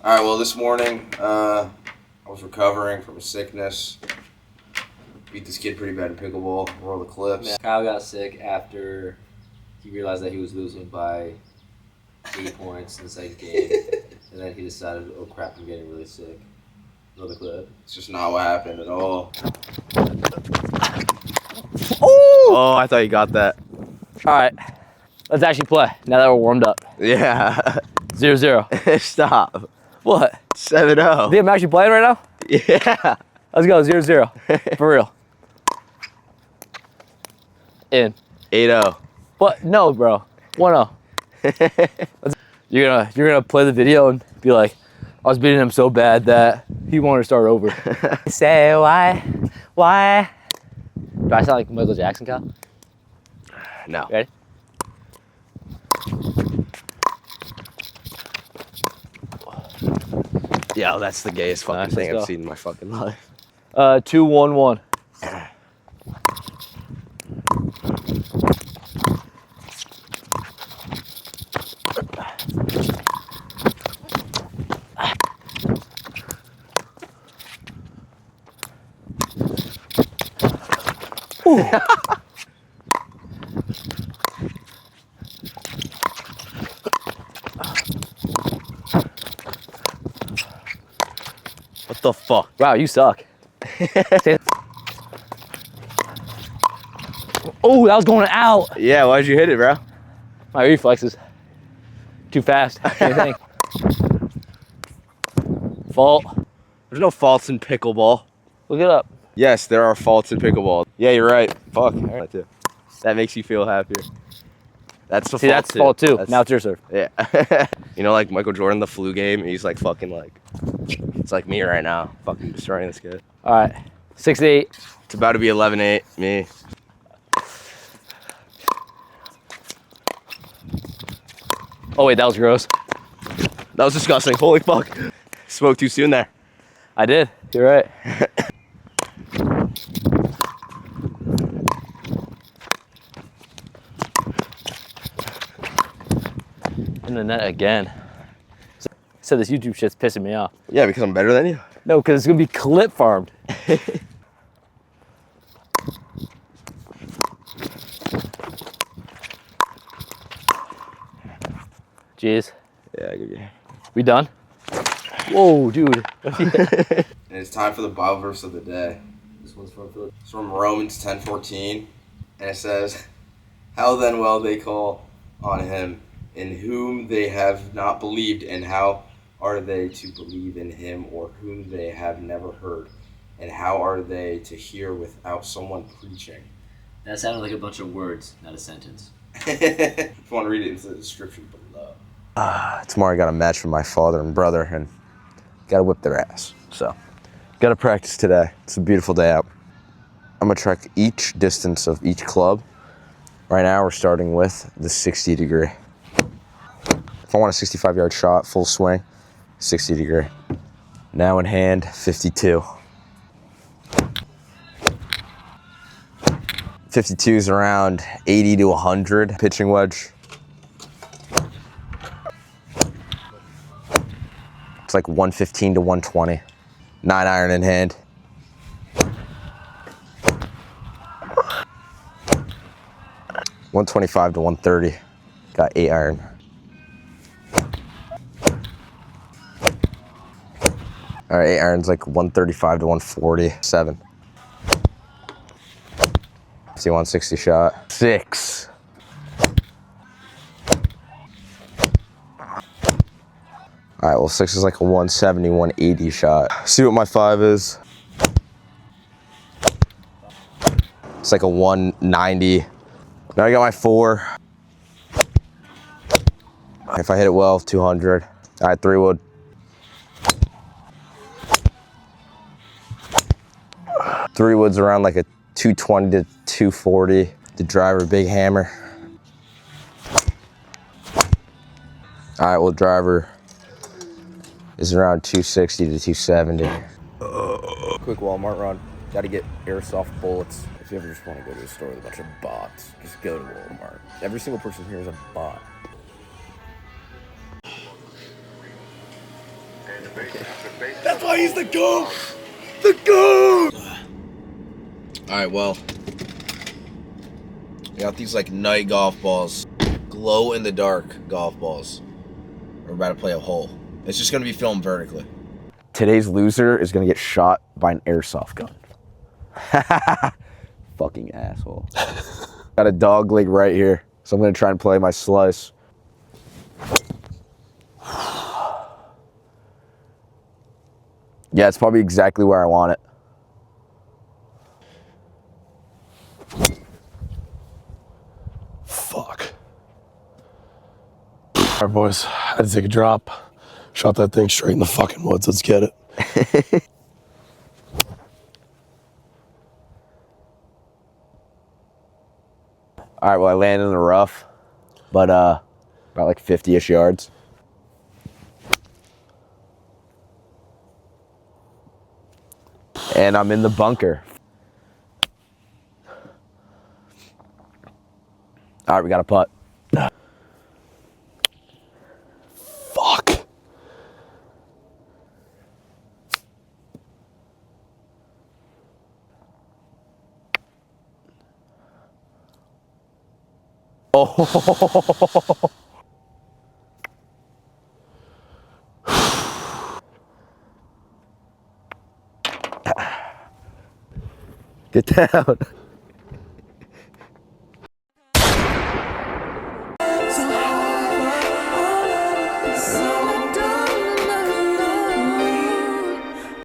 All right, well, this morning, I was recovering from a sickness. Beat this kid pretty bad in pickleball, roll the clips. Man, Kyle got sick after he realized that he was losing by 8 points in the second game. And then he decided, oh crap, I'm getting really sick. Roll the clip. It's just not what happened at all. Oh, I thought you got that. All right, let's actually play now that we're warmed up. Yeah. 0-0. Stop. What? 7-0. You think I'm actually playing right now? Yeah. Let's go, 0-0. For real. In. 8-0. What? No, bro. 1-0. You're gonna play the video and be like, I was beating him so bad that he wanted to start over. Say why? Do I sound like Michael Jackson, Kyle? No. Ready? Yo, that's the gayest fucking Nice, thing let's I've go. seen in my fucking life. 2-1-1. What the fuck? Wow, you suck. Oh, that was going out. Yeah, why'd you hit it, bro? My reflexes. Too fast. Anything. Fault. There's no faults in pickleball. Look it up. Yes, there are faults in pickleball. Yeah, you're right. Fuck. That makes you feel happier. That's the See, fault that's fault too. That's- Now it's your serve. Yeah. You know, like Michael Jordan, the flu game, he's like fucking like, it's like me right now, fucking destroying this kid. All right. 6-8. It's about to be 11-8, me. Oh wait, that was gross. That was disgusting. Holy fuck. Spoke too soon there. I did. You're right. In the net again. So this YouTube shit's pissing me off. Yeah, because I'm better than you. No, because it's gonna be clip farmed. Jeez. Yeah, good game. We done? Whoa, dude. And it's time for the Bible verse of the day. This one's from Philip. It's from Romans 10:14, and it says, "How then will they call on him in whom they have not believed, and how are they to believe in him or whom they have never heard? And how are they to hear without someone preaching?" That sounded like a bunch of words, not a sentence. If you want to read it into the description below. Tomorrow I got a match with my father and brother and gotta whip their ass. So, gotta practice today. It's a beautiful day out. I'm gonna track each distance of each club. Right now we're starting with the 60 degree. If I want a 65-yard shot, full swing, 60 degree. Now in hand, 52. 52 is around 80 to 100 pitching wedge. It's like 115 to 120. 9 iron in hand. $125 to 130. Got 8 iron. All right, 8 iron's like 135 to 147. 160 shot. 6. All right, well, 6 is like a 170, 180 shot. See what my 5 is. It's like a 190. Now I got my 4. If I hit it well, 200. All right, 3 wood. 3 wood's around like a 220 to 240. The driver, big hammer. All right, well, driver is around 260 to 270. Quick Walmart run. Got to get airsoft bullets. If you ever just want to go to a store with a bunch of bots, just go to Walmart. Every single person here is a bot. The goat! The goat! Alright, well. I got these like night golf balls. Glow in the dark golf balls. We're about to play a hole. It's just gonna be filmed vertically. Today's loser is gonna get shot by an airsoft gun. Fucking asshole. Got a dog leg right here, so I'm gonna try and play my slice. Yeah, it's probably exactly where I want it. Fuck. All right, boys, I had to take a drop. Shot that thing straight in the fucking woods. Let's get it. All right, well, I landed in the rough, but about like 50-ish yards. And I'm in the bunker. All right, we got a putt. Fuck. Oh. Get down.